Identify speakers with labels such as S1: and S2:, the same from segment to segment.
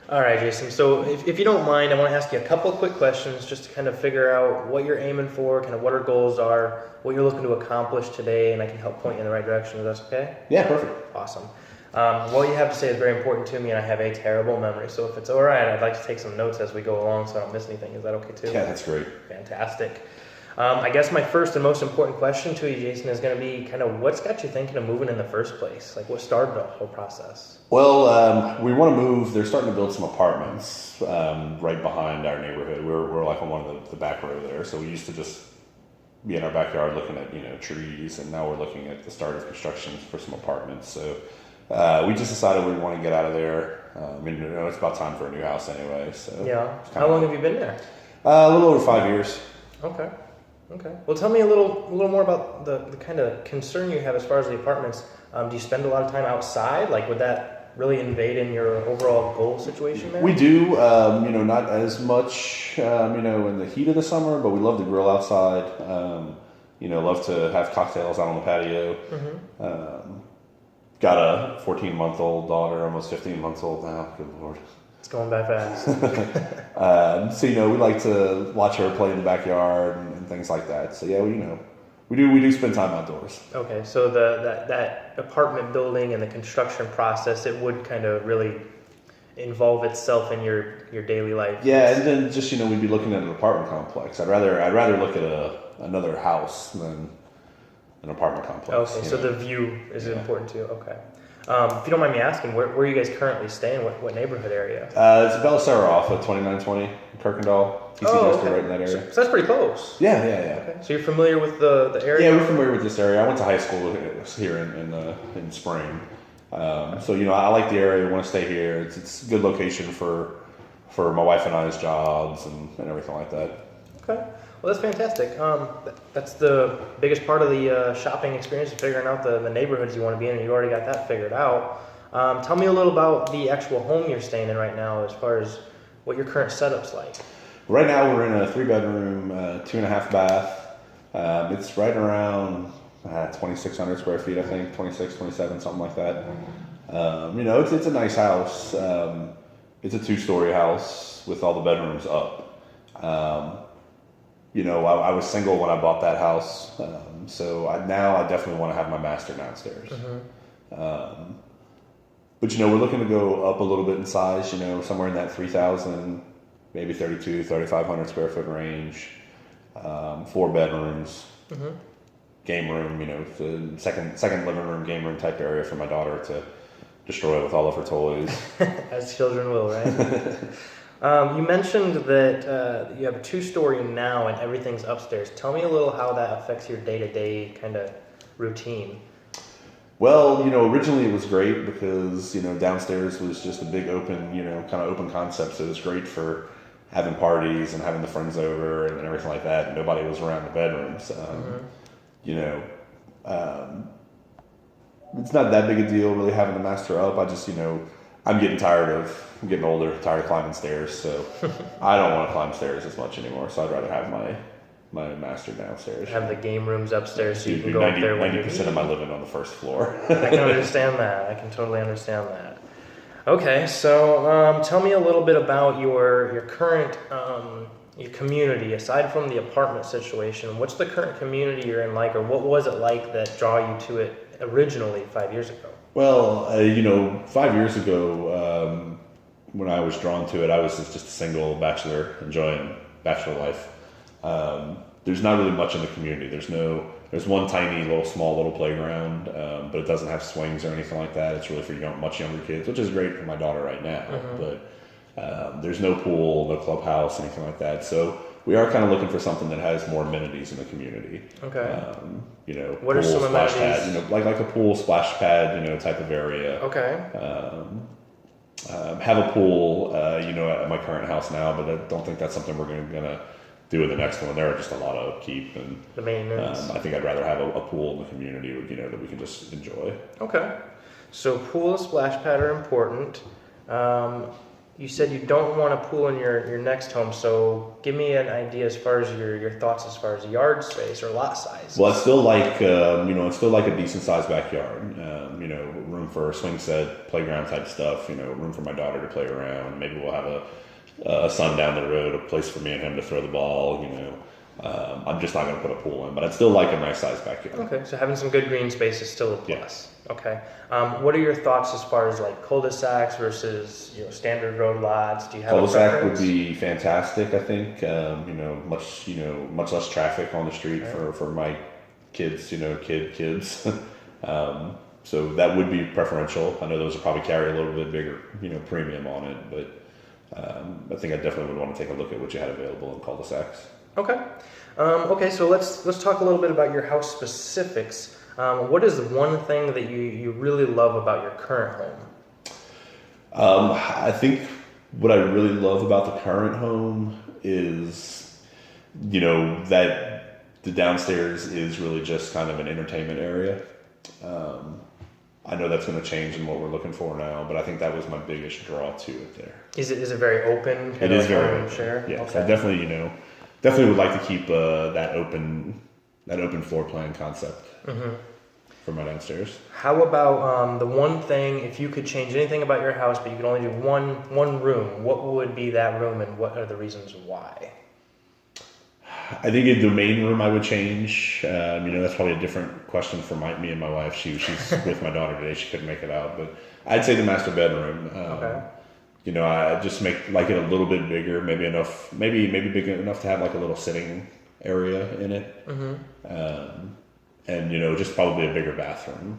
S1: All right, Jason. So if you don't mind, I want to ask you a couple of quick questions just to kind of figure out what you're aiming for, kind of what our goals are, what you're looking to accomplish today, and I can help point you in the right direction. Is that okay?
S2: Yeah, perfect.
S1: Awesome. What you have to say is very important to me, and I have a terrible memory. So if it's all right, I'd like to take some notes as we go along so I don't miss anything. Is that okay too?
S2: Yeah, that's great.
S1: Fantastic. I guess my first and most important question to you, Jason, is going to be kind of what's got you thinking of moving in the first place? Like what started the whole process?
S2: Well, we want to move. They're starting to build some apartments right behind our neighborhood. We're like on one of the back row there. So we used to just be in our backyard looking at trees, and now we're looking at the start of construction for some apartments. So we just decided we want to get out of there. It's about time for a new house anyway. So
S1: yeah. How long have you been there?
S2: A little over 5 years.
S1: Okay. Well, tell me a little more about the kind of concern you have as far as the apartments. Do you spend a lot of time outside? Like, would that really invade in your overall goal situation there?
S2: We do, not as much, in the heat of the summer, but we love to grill outside. Love to have cocktails out on the patio.
S1: Mm-hmm.
S2: Got a 14-month-old daughter, almost 15 months old now. Good Lord.
S1: It's going by fast.
S2: We like to watch her play in the backyard and things like that. So yeah, we do spend time outdoors.
S1: Okay, so that apartment building and the construction process, it would kind of really involve itself in your daily life.
S2: Yeah, and then just we'd be looking at an apartment complex. I'd rather look at another house than an apartment complex.
S1: Okay, so the view is important too. Okay. If you don't mind me asking, where are you guys currently staying? What neighborhood area?
S2: It's Belisara off of 2920 Kirkendall.
S1: Okay.
S2: Right in that area.
S1: So that's pretty close.
S2: Yeah.
S1: Okay. So you're familiar with the area?
S2: Yeah, we're familiar with this area. I went to high school here in Spring. I like the area. We want to stay here. It's a good location for my wife and I's jobs and everything like that.
S1: Okay. Well, that's fantastic. That's the biggest part of the shopping experience, figuring out the neighborhoods you want to be in, and you already got that figured out. Tell me a little about the actual home you're staying in right now as far as what your current setup's like.
S2: Right now we're in a 3-bedroom, 2.5 bath. It's right around 2,600 square feet, I think, 26, 27, something like that. It's a nice house. It's a 2-story house with all the bedrooms up. I was single when I bought that house, so now I definitely want to have my master downstairs.
S1: Mm-hmm.
S2: But we're looking to go up a little bit in size, somewhere in that 3,000, maybe 3,500 square foot range, 4 bedrooms,
S1: mm-hmm.
S2: game room, the second living room, game room type area for my daughter to destroy with all of her toys.
S1: As children will, right? You mentioned that you have a 2-story now and everything's upstairs. Tell me a little how that affects your day-to-day kind of routine.
S2: Well, originally it was great because, downstairs was just a big open, kind of open concept. So it was great for having parties and having the friends over and everything like that. And nobody was around the bedrooms. It's not that big a deal really having the master up. I just, I'm getting older, tired of climbing stairs. So I don't want to climb stairs as much anymore. So I'd rather have my master downstairs.
S1: Have the game rooms upstairs so you can go up there when
S2: 90% of my living on the first floor.
S1: I can understand that. I can totally understand that. Okay, so tell me a little bit about your current your community. Aside from the apartment situation, what's the current community you're in like, or what was it like that draw you to it originally 5 years ago?
S2: Well, 5 years ago, when I was drawn to it, I was just a single bachelor enjoying bachelor life. There's not really much in the community. There's one tiny small little playground, but it doesn't have swings or anything like that. It's really for much younger kids, which is great for my daughter right now.
S1: Mm-hmm.
S2: But there's no pool, no clubhouse, anything like that. So we are kind of looking for something that has more amenities in the community.
S1: Okay. What
S2: pool,
S1: are some
S2: splash
S1: amenities?
S2: pad, like a pool, splash pad, type of area.
S1: Okay.
S2: Have a pool, at my current house now, but I don't think that's something we're gonna do in the next one. There are just a lot of upkeep and
S1: the maintenance.
S2: I think I'd rather have a pool in the community, that we can just enjoy.
S1: Okay. So pool and splash pad are important. you said you don't want a pool in your next home, so give me an idea as far as your thoughts as far as yard space or lot size.
S2: Well, it's still like it's still like a decent sized backyard. Room for a swing set, playground type stuff. Room for my daughter to play around. Maybe we'll have a son down the road, a place for me and him to throw the ball. I'm just not going to put a pool in, but I'd still like a nice sized backyard.
S1: Okay, so having some good green space is still a plus.
S2: Yes.
S1: Okay. What are your thoughts as far as like cul-de-sacs versus standard road lots? Do you have
S2: Cul-de-sac
S1: a
S2: would
S1: preference?
S2: be fantastic. I think much less traffic on the street
S1: Right.
S2: for my kids. Kids. So that would be preferential. I know those will probably carry a little bit bigger premium on it, but I think I definitely would want to take a look at what you had available in cul-de-sacs.
S1: Okay. Okay, so let's talk a little bit about your house specifics. What is the one thing that you really love about your current home?
S2: I think what I really love about the current home is, that the downstairs is really just kind of an entertainment area. I know that's going to change in what we're looking for now, but I think that was my biggest draw to it there.
S1: Is it very open?
S2: It is very
S1: open.
S2: open.
S1: Share?
S2: Yes,
S1: Okay.
S2: I definitely would like to keep that open floor plan concept for my downstairs.
S1: How about the one thing, if you could change anything about your house, but you could only do one room, what would be that room and what are the reasons why?
S2: I think in the main room I would change. That's probably a different question for me and my wife. She's with my daughter today. She couldn't make it out, but I'd say the master bedroom.
S1: Okay.
S2: I just make like it a little bit bigger, maybe big enough to have like a little sitting area in it. And just probably a bigger bathroom,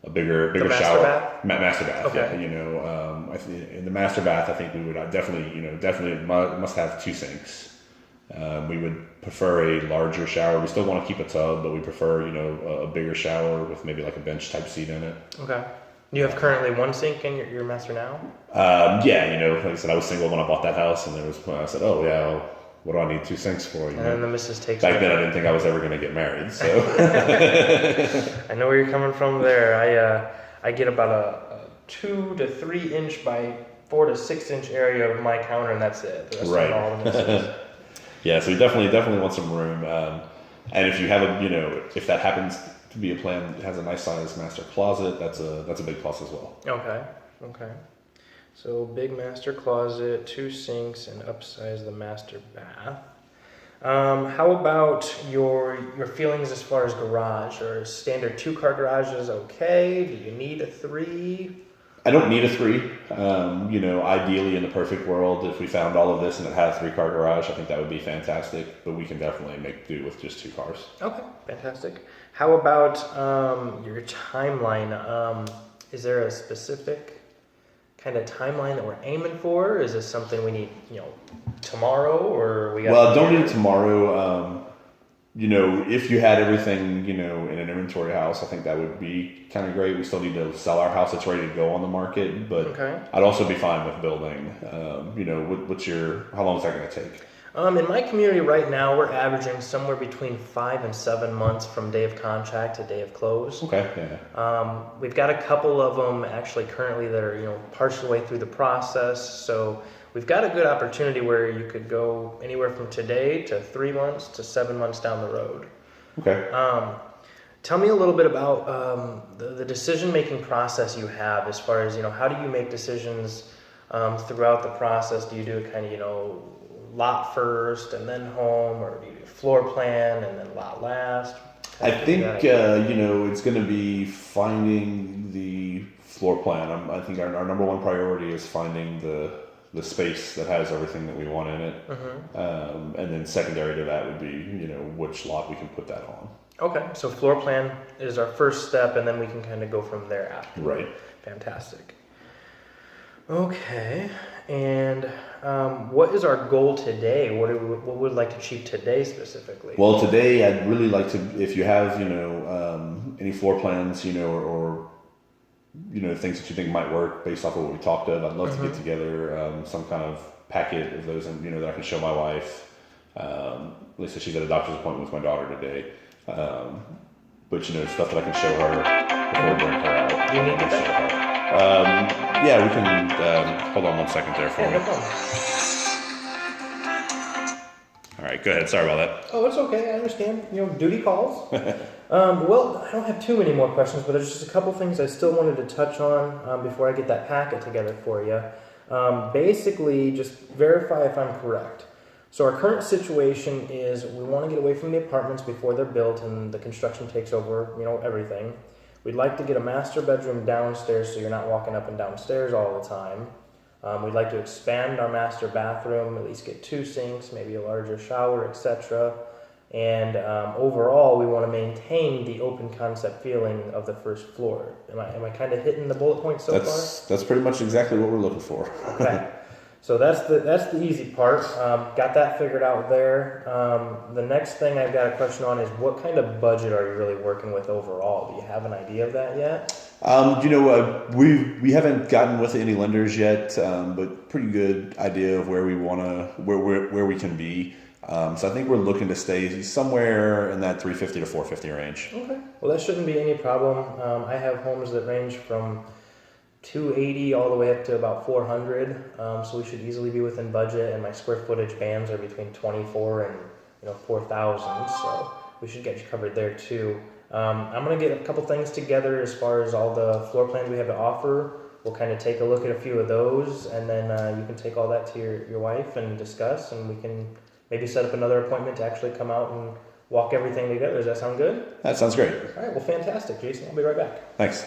S2: a bigger
S1: master
S2: shower.
S1: bath?
S2: Master bath.
S1: Okay.
S2: Yeah. I think in the master bath, I think we would definitely must have 2 sinks. We would prefer a larger shower. We still want to keep a tub, but we prefer a bigger shower with maybe like a bench type seat in it.
S1: Okay. You have currently 1 sink in your master now?
S2: Like I said, I was single when I bought that house, and I said, oh yeah, what do I need 2 sinks for?
S1: And then the missus takes
S2: Back
S1: over.
S2: then, I didn't think I was ever going to get married, so.
S1: I know where you're coming from there. I get about a 2 to 3 inch by 4 to 6 inch area of my counter, and that's it. The rest
S2: Right.
S1: of all the missus.
S2: Yeah, so we definitely want some room. And if you have if that happens to be a plan that has a nice sized master closet, that's a big plus as well.
S1: Okay. So big master closet, 2 sinks, and upsize the master bath. How about your feelings as far as garage? Or standard 2-car garage is okay? Do you need a 3?
S2: I don't need a 3. Ideally in the perfect world, if we found all of this and it had a 3-car garage, I think that would be fantastic. But we can definitely make do with just 2 cars.
S1: Okay, fantastic. How about your timeline? Is there a specific kind of timeline that we're aiming for? Is this something we need, tomorrow, or we got?
S2: Well, don't need it tomorrow. If you had everything, in an inventory house, I think that would be kind of great. We still need to sell our house. It's ready to go on the market, but
S1: Okay.
S2: I'd also be fine with building. How long is that going to take?
S1: In my community right now, we're averaging somewhere between 5 and 7 months from day of contract to day of close.
S2: Okay, yeah.
S1: We've got a couple of them actually currently that are, partial way through the process. So we've got a good opportunity where you could go anywhere from today to 3 months to 7 months down the road.
S2: Okay.
S1: Tell me a little bit about the decision-making process you have as far as, how do you make decisions throughout the process? Do you do it kind of, lot first and then home, or do you do floor plan and then lot last?
S2: I think, it's going to be finding the floor plan. I think our number one priority is finding the space that has everything that we want in it. And then secondary to that would be, which lot we can put that on.
S1: Okay, so floor plan is our first step, and then we can kind of go from there after.
S2: Right.
S1: Fantastic. Okay, and what is our goal today? What would we like to achieve today specifically?
S2: Well, today I'd really like to, if you have, any floor plans, or things that you think might work based off of what we talked about, I'd love to get together some kind of packet of those, and that I can show my wife. Lisa, she's at a doctor's appointment with my daughter today. But stuff that I can show her before we bring her out.
S1: You need to
S2: Yeah, we can. Hold on one second there for
S1: Yeah,
S2: me.
S1: no problem.
S2: All right, go ahead. Sorry about that.
S1: Oh, it's okay. I understand. Duty calls. Well, I don't have too many more questions, but there's just a couple things I still wanted to touch on before I get that packet together for you. Basically, just verify if I'm correct. So our current situation is we want to get away from the apartments before they're built and the construction takes over, everything. We'd like to get a master bedroom downstairs so you're not walking up and downstairs all the time. We'd like to expand our master bathroom, at least get 2 sinks, maybe a larger shower, etc. And overall, we want to maintain the open concept feeling of the first floor. Am I kind of hitting the bullet points so far?
S2: That's pretty much exactly what we're looking for.
S1: Okay. So that's the easy part. Got that figured out there. The next thing I've got a question on is what kind of budget are you really working with overall? Do you have an idea of that yet?
S2: We haven't gotten with any lenders yet, but pretty good idea of where we want to where we can be. So I think we're looking to stay somewhere in that 350 to 450 range.
S1: Okay. Well, that shouldn't be any problem. I have homes that range from 280 all the way up to about 400, so we should easily be within budget, and my square footage bands are between 24 and 4,000, so we should get you covered there too. I'm going to get a couple things together as far as all the floor plans we have to offer. We'll kind of take a look at a few of those, and then you can take all that to your wife and discuss, and we can maybe set up another appointment to actually come out and walk everything together. Does that sound good?
S2: That sounds great.
S1: All right, well, fantastic, Jason. I'll be right back.
S2: Thanks.